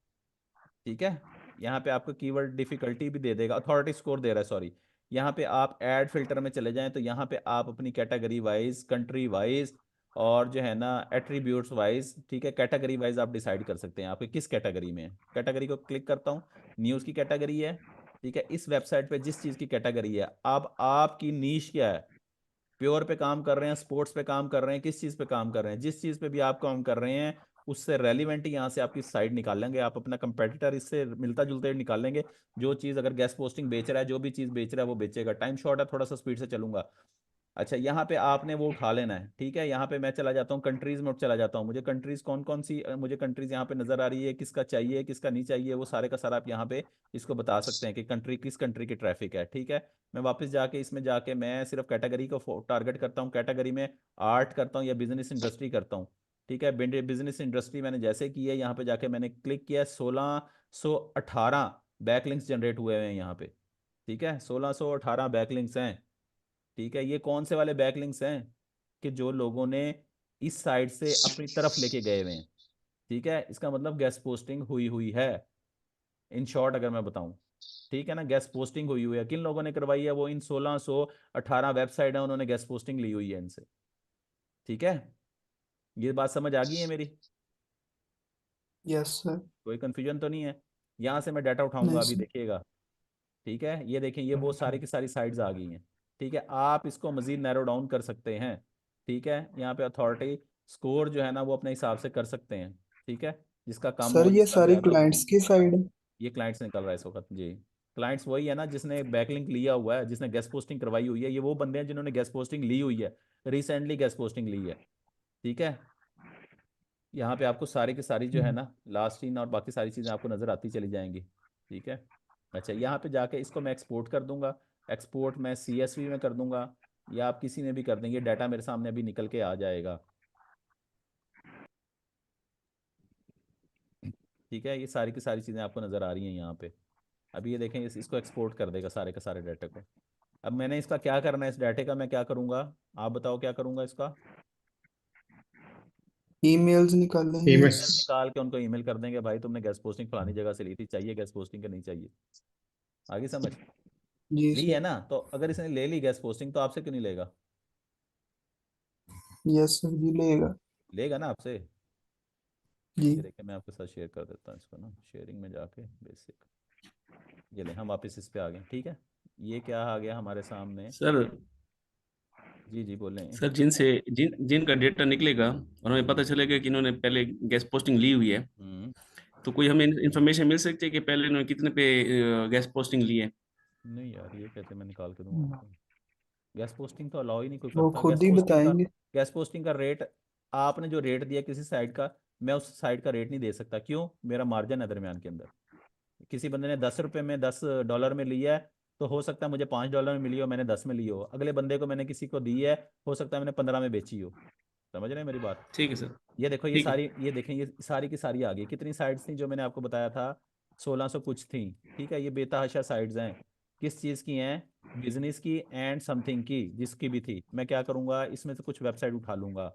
ठीक है। यहाँ पे आपको कीवर्ड डिफिकल्टी भी दे देगा, अथॉरिटी स्कोर दे रहा है, सॉरी। यहाँ पे आप ऐड फिल्टर में चले जाएं तो यहाँ पे आप अपनी कैटेगरी वाइज, कंट्री वाइज, और जो है ना एट्रीब्यूट्स वाइज, ठीक है, कैटेगरी वाइज आप डिसाइड कर सकते हैं आपके किस कैटेगरी में है। कैटेगरी को क्लिक करता हूँ, न्यूज़ की कैटेगरी है, ठीक है। इस वेबसाइट पे जिस चीज़ की कैटेगरी है, अब आपकी नीश क्या है, प्योर पे काम कर रहे हैं, स्पोर्ट्स पे काम कर रहे हैं, किस चीज़ पे काम कर रहे हैं, जिस चीज़ पे भी आप काम कर रहे हैं उससे रेलिवेंट यहाँ से आपकी साइड निकाल लेंगे, आप अपना कंपेटिटर इससे मिलता जुलता ही निकाल लेंगे। जो चीज़ अगर गेस्ट पोस्टिंग बेच रहा है, जो भी चीज़ बेच रहा है वो बेचेगा। टाइम शॉर्ट है, थोड़ा सा स्पीड से चलूंगा। अच्छा, यहाँ पे आपने वो उठा लेना है, ठीक है। यहाँ पे मैं चला जाता हूँ कंट्रीज में, चला जाता हूँ, मुझे कंट्रीज कौन कौन सी, मुझे कंट्रीज यहाँ पे नजर आ रही है, किसका चाहिए किसका नहीं चाहिए, वो सारे का सारा आप यहाँ पे इसको बता सकते हैं कि कंट्री, किस कंट्री की ट्रैफिक है, ठीक है। मैं वापस जाके इसमें जाके मैं सिर्फ कैटेगरी को टारगेट करता हूँ, कैटेगरी में आर्ट करता हूँ या बिजनेस इंडस्ट्री करता हूँ, ठीक है। बिजनेस इंडस्ट्री मैंने जैसे की है, यहाँ पे जाके मैंने क्लिक किया, 1618 बैकलिंक्स जनरेट हुए हैं यहाँ पे, ठीक है, 1618 बैकलिंक्स हैं। ठीक है, ये कौन से वाले बैकलिंक्स हैं कि जो लोगों ने इस साइट से अपनी तरफ लेके गए हुए हैं। ठीक है, इसका मतलब गेस्ट पोस्टिंग हुई हुई है, इन शॉर्ट अगर मैं बताऊं। ठीक है ना, गेस्ट पोस्टिंग हुई हुई है, किन लोगों ने करवाई है, वो इन 1618 वेबसाइट है, उन्होंने गेस्ट पोस्टिंग ली हुई है इनसे। ठीक है, ये बात समझ आ गई है मेरी? Yes sir. कोई कंफ्यूजन तो नहीं है? यहाँ से मैं डाटा उठाऊंगा, नहीं अभी सर। देखिएगा। ठीक है, ये देखें, ये वो सारी की सारी साइट्स आ गई हैं। ठीक है, आप इसको मजीद नैरो डाउन कर सकते हैं। ठीक है, यहाँ पे अथॉरिटी स्कोर जो है ना वो अपने हिसाब से कर सकते हैं। ठीक है, जिसका कम सर हो ये जिसका सारी ज़्यादा हो। क्लाइंट्स की साइड है। ये क्लाइंट्स निकल रहा है इस वक्त जी। क्लाइंट्स वही है ना जिसने बैकलिंक लिया हुआ है, जिसने गेस्ट पोस्टिंग करवाई हुई है, ये वो बंदे हैं जिन्होंने गेस्ट पोस्टिंग ली हुई है, रिसेंटली गेस्ट पोस्टिंग ली है। ठीक है, यहाँ पे आपको सारी की सारी जो है ना लास्ट इन और बाकी सारी चीज़ें आपको नज़र आती चली जाएंगी। ठीक है, अच्छा, यहाँ पे जाके इसको मैं एक्सपोर्ट कर दूंगा। एक्सपोर्ट मैं CSV में कर दूंगा, या आप किसी में भी कर देंगे, डाटा मेरे सामने अभी निकल के आ जाएगा। ठीक है, ये सारी की सारी चीज़ें आपको नज़र आ रही हैं यहाँ पे। अभी ये देखें, इसको एक्सपोर्ट कर देगा सारे के सारे डाटे को। अब मैंने इसका क्या करना है, इस डाटे का मैं क्या करूँगा, आप बताओ क्या करूँगा इसका? ईमेल्स निकालेंगे ईमेल्स। ईमेल निकाल के उनको ईमेल कर देंगे, भाई तुमने गेस्ट पोस्टिंग फलानी जगह से ली थी, चाहिए गेस्ट पोस्टिंग के नहीं चाहिए। आगे समझ? जी ली सर। है ना, तो अगर इसने ले ली गेस्ट पोस्टिंग तो आपसे क्यों नहीं लेगा? यस सर जी लेगा। लेगा ना आपसे। जी। ये देखिए, मैं आपके साथ शेयर कर देता हूँ इसको ना, शेयरिंग में जाके बेसिक। ये ले, हम वापस इस पे आ गए। ठीक है, ये क्या आ गया हमारे सामने? सर जी जी बोलें। सर जिनसे जिनका डेटा निकलेगा और हमें पता चलेगा कि इन्होंने पहले गैस पोस्टिंग ली हुई है, हम्म। तो कोई हमें इंफॉर्मेशन मिल सकती है कि पहले इन्होंने कितने पे गैस पोस्टिंग ली है? नहीं यार, ये कैसे मैं निकाल के दूँ आपको? गैस पोस्टिंग तो अलाउ ही नहीं कोई वो करता, खुद ही बताएंगे। गैस पोस्टिंग का रेट, आपने जो रेट दिया किसी साइट का, मैं उस साइट का रेट नहीं दे सकता। क्यों? मेरा मार्जिन है दरमियान के अंदर। किसी बंदे ने 10 रुपये में, $10 में लिया है, तो हो सकता है मुझे $5 में मिली हो, मैंने 10 में ली हो। अगले बंदे को मैंने किसी को दी है, हो सकता है मैंने 15 में बेची हो। समझ रहे हैं मेरी बात? ठीक है सर। ये देखो, ये ठीक है। सारी, ये देखें, ये सारी की सारी आ गई। कितनी साइट्स थी जो मैंने आपको बताया था? 1600 कुछ थी। ठीक है, ये बेतहाशा साइट्स हैं। किस चीज़ की हैं? बिजनेस की एंड समथिंग की, जिसकी भी थी। मैं क्या करूँगा, इसमें से कुछ वेबसाइट उठा लूँगा।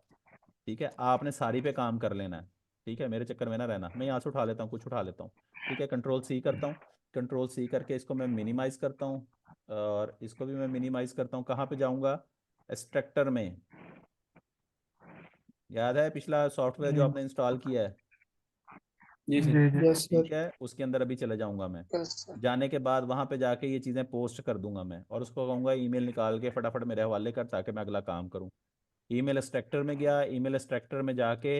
ठीक है, आपने सारी पे काम कर लेना है। ठीक है, मेरे चक्कर में ना रहना, मैं यहाँ से उठा लेता हूँ, कुछ उठा लेता हूँ। ठीक है, कंट्रोल C करता हूँ। कंट्रोल C करके इसको मैं मिनिमाइज़ करता हूँ, और इसको भी मैं मिनिमाइज़ करता हूँ। कहाँ पे जाऊँगा? एक्सट्रैक्टर में। याद है पिछला सॉफ्टवेयर जो आपने इंस्टॉल किया है? जी सर। जी जी। यस ठीक सर। है, उसके अंदर अभी चले जाऊंगा मैं। यस जाने के बाद वहां पे जाके ये चीज़ें पोस्ट कर दूंगा मैं, और उसको कहूँगा ईमेल निकाल के फटाफट मेरे हवाले कर, ताकि मैं अगला काम करूँ। ईमेल एक्सट्रैक्टर में गया, ईमेल एक्सट्रैक्टर में जाके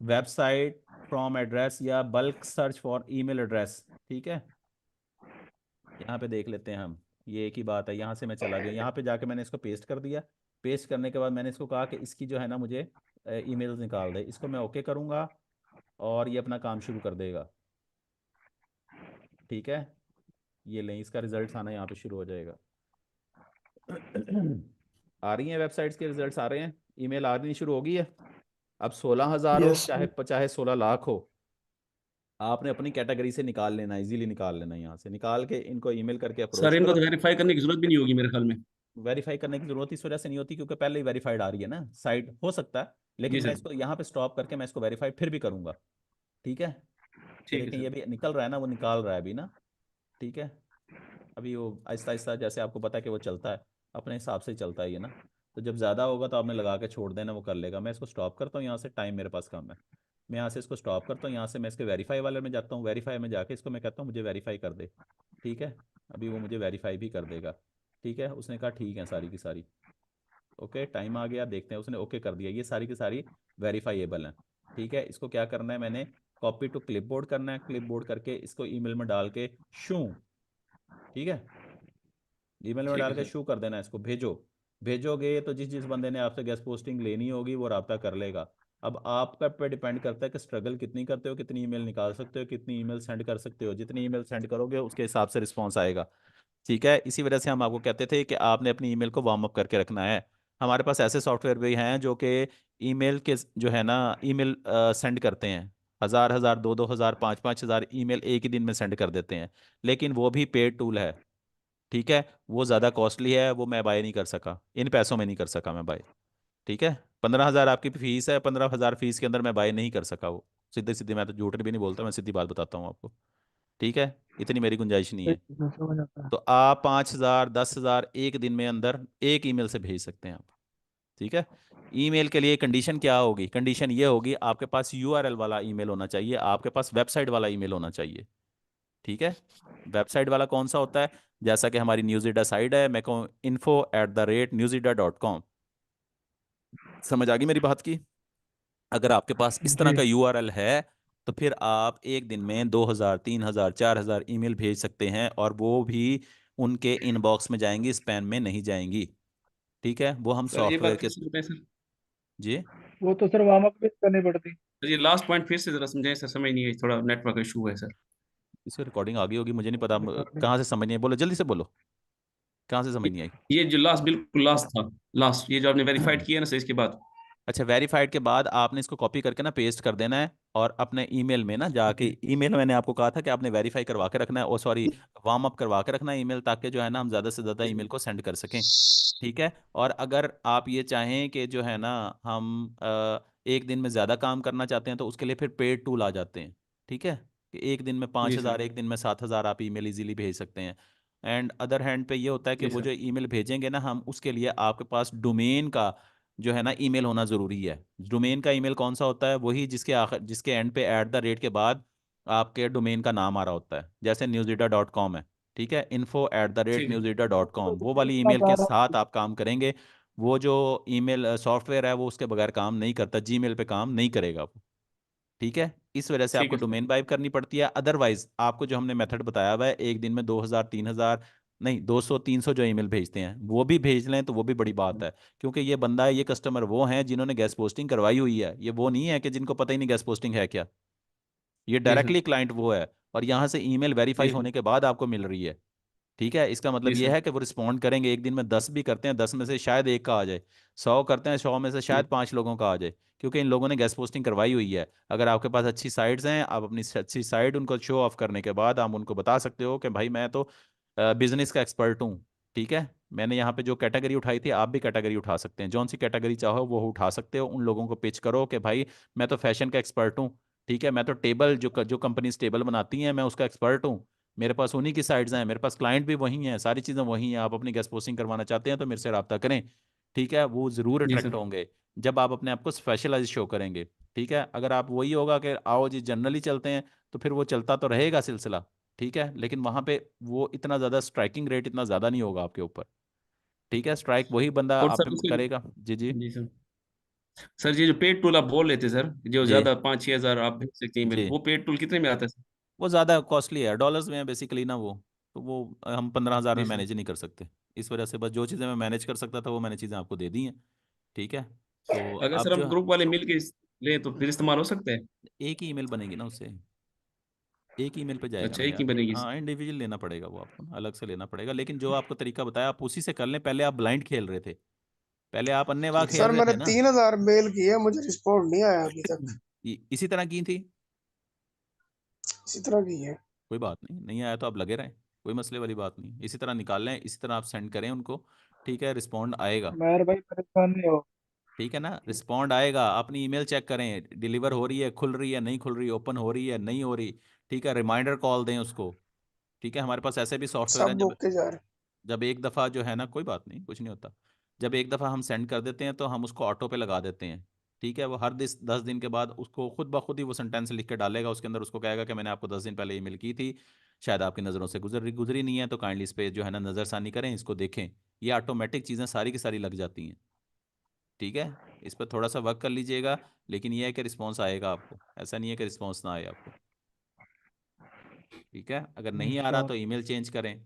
वेबसाइट फ्रॉम एड्रेस या bulk search for email address. ठीक है, यहाँ पे देख लेते हैं हम। ये एक ही बात है, यहाँ से मैं चला गया, यहाँ पे जाके मैंने इसको पेस्ट कर दिया। पेस्ट करने के बाद मैंने इसको कहा कि इसकी जो है ना मुझे ईमेल्स निकाल दे। इसको मैं ओके करूँगा, और ये अपना काम शुरू कर देगा। ठीक है, ये लें, इसका रिजल्ट आना यहाँ पे शुरू हो जाएगा। आ रही हैं वेबसाइट्स के रिजल्ट्स, आ रहे हैं, ईमेल आनी शुरू हो गई है। अब 16,000 हो यस चाहे सर। चाहे 16 लाख हो, आपने अपनी कैटेगरी से निकाल लेना, इजीली निकाल लेना। यहाँ से निकाल के इनको ईमेल करके सर अप्रोच इनको करो। तो वेरीफाई करने की जरूरत भी नहीं होगी मेरे ख्याल में। वेरीफाई करने की जरूरत इस वजह से नहीं होती क्योंकि पहले ही वेरीफाइड आ रही है ना साइट, हो सकता है। लेकिन जी मैं सर। इसको यहाँ पे स्टॉप करके मैं इसको वेरीफाई फिर भी करूँगा। ठीक है, ये ठीक है देखें, ये सर। भी निकल रहा है ना, वो निकाल रहा है अभी ना। ठीक है, अभी वो आहिस्ता आहिस्ता, जैसे आपको पता है कि वो चलता है, अपने हिसाब से ही चलता है ये ना। तो जब ज़्यादा होगा तो आपने लगा के छोड़ देना, वो कर लेगा। मैं इसको स्टॉप करता हूँ यहाँ से, टाइम मेरे पास कम है। मैं यहाँ से इसको स्टॉप करता हूँ, यहाँ से मैं इसके वेरीफाई वाले में जाता हूँ। वेरीफाई में जाके इसको मैं कहता हूँ मुझे वेरीफाई कर दे। ठीक है, अभी वो मुझे वेरीफाई भी कर देगा। ठीक है, उसने कहा ठीक है सारी की सारी। ओके, टाइम आ गया, देखते हैं। उसने ओके कर दिया, ये सारी की सारी वेरीफाइएबल हैं। ठीक है, इसको क्या करना है, मैंने कॉपी टू क्लिपबोर्ड करना है। क्लिपबोर्ड करके इसको ईमेल में डाल के शू, ठीक है, ईमेल में ठीक डाल है के सर। शू कर देना, इसको भेजो। भेजोगे तो जिस जिस बंदे ने आपसे गेस्ट पोस्टिंग लेनी होगी वो राब्ता कर लेगा। अब आपका पे डिपेंड करता है कि स्ट्रगल कितनी करते हो, कितनी ईमेल निकाल सकते हो, कितनी ईमेल सेंड कर सकते हो। जितनी ईमेल सेंड करोगे उसके हिसाब से रिस्पॉन्स आएगा। ठीक है, इसी वजह से हम आपको कहते थे कि आपने अपनी ईमेल को वार्म अप करके रखना है। हमारे पास ऐसे सॉफ्टवेयर भी हैं जो कि ईमेल के जो है ना, ईमेल सेंड करते हैं, 1,000 1,000 2,000 5,000 5,000 ईमेल एक ही दिन में सेंड कर देते हैं। लेकिन वो भी पेड टूल है। ठीक है, वो ज़्यादा कॉस्टली है, वो मैं बाय नहीं कर सका, इन पैसों में नहीं कर सका मैं बाय। ठीक है, 15,000 आपकी फीस है, 15,000 फीस के अंदर मैं बाय नहीं कर सका वो। सीधे सीधे, मैं तो झूठ भी नहीं बोलता, मैं सीधी बात बताता हूँ आपको। ठीक है, इतनी मेरी गुंजाइश नहीं है। ठीक है, समझ आता है। तो आप 5,000 10,000 एक दिन में अंदर एक ईमेल से भेज सकते हैं आप। ठीक है, ईमेल के लिए कंडीशन क्या होगी? कंडीशन ये होगी, आपके पास यूआरएल वाला ईमेल होना चाहिए, आपके पास वेबसाइट वाला ईमेल होना चाहिए। ठीक है, वेबसाइट वाला कौन सा होता है? जैसा कि हमारी न्यूज़ीडा साइट है, मैं कहूँ info@newsida.com। समझ आ गई मेरी बात की? अगर आपके पास इस तरह जी। का यूआरएल है, तो फिर आप एक दिन में 2,000 3,000 4,000 ईमेल भेज सकते हैं, और वो भी उनके इनबॉक्स में जाएंगी, स्पैम में नहीं जाएंगी। ठीक है, वो हम सर ये सॉफ्टवेयर बात के। कैसे बताएं सर? जी, वो तो सर वार्म अप भी करनी पड़ती। सर ये लास्ट पॉइंट फिर से जरा समझाएं सर, समझ नहीं आई, थोड़ा नेटवर्क इशू है सर। इसे रिकॉर्डिंग आ गई होगी, मुझे नहीं पता रिकॉर्डिंग। कहाँ से समझ नहीं आई, बोलो जल्दी से बोलो, कहाँ से समझ ये नहीं आई? ये जो लास्ट, बिल्कुल लास्ट था, लास्ट ये जो आपने वेरीफाइड किया ना सर, इसके बाद। अच्छा, वेरीफाइड के बाद आपने इसको कॉपी करके ना पेस्ट कर देना है, और अपने ईमेल में ना जाके, जी ईमेल मैंने आपको कहा था कि आपने वेरीफाई करवा के रखना है, ओ सॉरी, वार्म अप करवा के रखना है ईमेल, ताकि जो है ना हम ज़्यादा से ज़्यादा जी ईमेल सर। को सेंड कर सकें। ठीक है, और अगर आप ये चाहें कि जो है ना हम एक दिन में ज़्यादा काम करना चाहते हैं, तो उसके लिए फिर पेड टूल आ जाते हैं। ठीक है, कि एक दिन में पाँच जी हज़ार सर। एक दिन में 7,000 आप ईमेल इजीली भेज सकते हैं। एंड अदर हैंड पे ये होता है कि जी वो सर। जो ईमेल भेजेंगे ना हम, उसके लिए आपके पास डोमेन का जो है ना ईमेल होना ज़रूरी है। डोमेन का ईमेल कौन सा होता है? वही जिसके आखिर, जिसके एंड पे @ के बाद आपके डोमेन का नाम आ रहा होता है, जैसे न्यूज़ीडा.com है। ठीक है, ठीक है। info@newsreader.com, वो वाली पूछना ईमेल चाह के रहा साथ हूँ। आप काम करेंगे। वो जो ईमेल सॉफ्टवेयर है, वो उसके बगैर काम नहीं करता, जीमेल पे काम नहीं करेगा वो। ठीक है, इस वजह से ठीक आपको है सर। डोमेन बाइप करनी पड़ती है। अदरवाइज आपको जो हमने मेथड बताया हुआ है, एक दिन में 2,000 3,000 नहीं, 200 300 जो ईमेल भेजते हैं, वो भी भेज लें तो वो भी बड़ी बात है। क्योंकि ये बंदा है, ये कस्टमर वो हैं जिन्होंने गैस पोस्टिंग करवाई हुई है, ये वो नहीं है कि जिनको पता ही नहीं गैस पोस्टिंग है क्या। ये जी सर। डायरेक्टली क्लाइंट वो है, और यहाँ से ईमेल जी वेरीफाई सर। होने के बाद आपको मिल रही है। ठीक है, इसका जी मतलब ये सर। है कि वो रिस्पॉन्ड करेंगे। एक दिन में 10 भी करते हैं, 10 में से शायद एक का आ जाए। 100 करते हैं, 100 में से जी शायद 5 लोगों का आ जाए, क्योंकि इन लोगों ने गैस पोस्टिंग करवाई हुई है। अगर आपके पास अच्छी साइट्स हैं, आप अपनी अच्छी साइट उनको शो ऑफ करने के बाद आप उनको बता सकते हो कि भाई मैं तो बिजनेस का एक्सपर्ट हूँ। ठीक है, मैंने यहाँ पे जो कैटेगरी उठाई थी, आप भी कैटेगरी उठा सकते हैं, जौन सी कैटेगरी चाहो वो उठा सकते हो। उन लोगों को पिच करो कि भाई मैं तो फैशन का एक्सपर्ट हूँ। ठीक है, मैं तो टेबल, जो कंपनीज टेबल बनाती हैं, मैं उसका एक्सपर्ट हूँ। मेरे पास उन्हीं की साइट्स हैं, मेरे पास क्लाइंट भी वही हैं, सारी चीज़ें वही हैं। आप अपनी गेस्ट पोस्टिंग करवाना चाहते हैं तो मेरे से रब्ता करें। ठीक है, वो ज़रूर जी अट्रैक्ट सर। होंगे जब आप अपने आप को स्पेशलाइज शो करेंगे। ठीक है, अगर आप वही होगा कि आओ जी जनरली चलते हैं, तो फिर वो चलता तो रहेगा सिलसिला। ठीक है, लेकिन वहाँ पे वो इतना ज़्यादा स्ट्राइकिंग रेट इतना ज़्यादा नहीं होगा आपके ऊपर। ठीक है, स्ट्राइक वही बंदा और आप सर पे उसे, करेगा। जी जी। जी सर, सर ये जो पेड टूल आप बोल रहे थे सर, जो जी ज्यादा 5-6 हजार आप भेज सकते हैं ईमेल, जी, वो पेड टूल कितने में आता है सर? वो ज़्यादा कॉस्टली है, डॉलर्स में है बेसिकली ना वो। तो वो हम 15,000 में जी सर। मैनेज नहीं कर सकते। इस वजह से बस जो चीज़ें मैं मैनेज कर सकता था, वो मैंने चीज़ें आपको दे दी हैं। ठीक है, तो अगर अब सर हम जो ग्रुप वाले मिल के लें तो फिर इस्तेमाल हो सकता है? एक ही ईमेल बनेगी ना उससे, एक ही ईमेल पे जाएगा अच्छा, ना एक ही यार। बनेगी सर। हाँ, इंडिविजुअल लेना पड़ेगा वो आपको ना, अलग से लेना पड़ेगा। लेकिन जो आपको तरीका बताया, आप उसी से कर लें। पहले आप ब्लाइंड खेल रहे थे, पहले आप अन्नेवाह ठीक है खेल सर सर। रहे मैंने थे ना। 3,000 मेल किए, मुझे रिस्पॉन्ड नहीं आया अभी तक। इसी तरह की थी। इसी तरह की है। कोई बात नहीं, नहीं आया तो आप लगे रहें, कोई मसले वाली बात नहीं। इसी तरह निकाल लें, इसी तरह आप सेंड करें उनको। ठीक है, रिस्पॉन्ड आएगा। मेहर भाई परेशान नहीं हो। ठीक है ना, रिस्पॉन्ड आएगा। अपनी ईमेल चेक करें, डिलीवर हो रही है, खुल रही है, नहीं खुल रही, ओपन हो रही है, नहीं हो रही। ठीक है, रिमाइंडर कॉल दें उसको। ठीक है, हमारे पास ऐसे भी सॉफ्टवेयर हैं, सब जब ओके जा रहे। जब एक दफ़ा जो है ना, कोई बात नहीं, कुछ नहीं होता। जब एक दफ़ा हम सेंड कर देते हैं, तो हम उसको ऑटो पे लगा देते हैं। ठीक है, वो हर 10 दिन के बाद उसको खुद ब खुद ही वो सेंटेंस लिख के डालेगा उसके अंदर। उसको कहेगा कि मैंने आपको 10 दिन पहले ईमेल की थी, शायद आपकी नज़रों से गुजरी गुजरी नहीं है, तो काइंडली इस पे जो है ना नज़रसानी करें, इसको देखें। ये ऑटोमेटिक चीज़ें सारी की सारी लग जाती हैं। ठीक है, इस पर थोड़ा सा वर्क कर लीजिएगा। लेकिन ये है कि रिस्पॉन्स आएगा आपको, ऐसा नहीं है कि रिस्पॉन्स ना आए आपको। ठीक है, अगर नहीं आ रहा इंश्योर। तो ईमेल चेंज करें।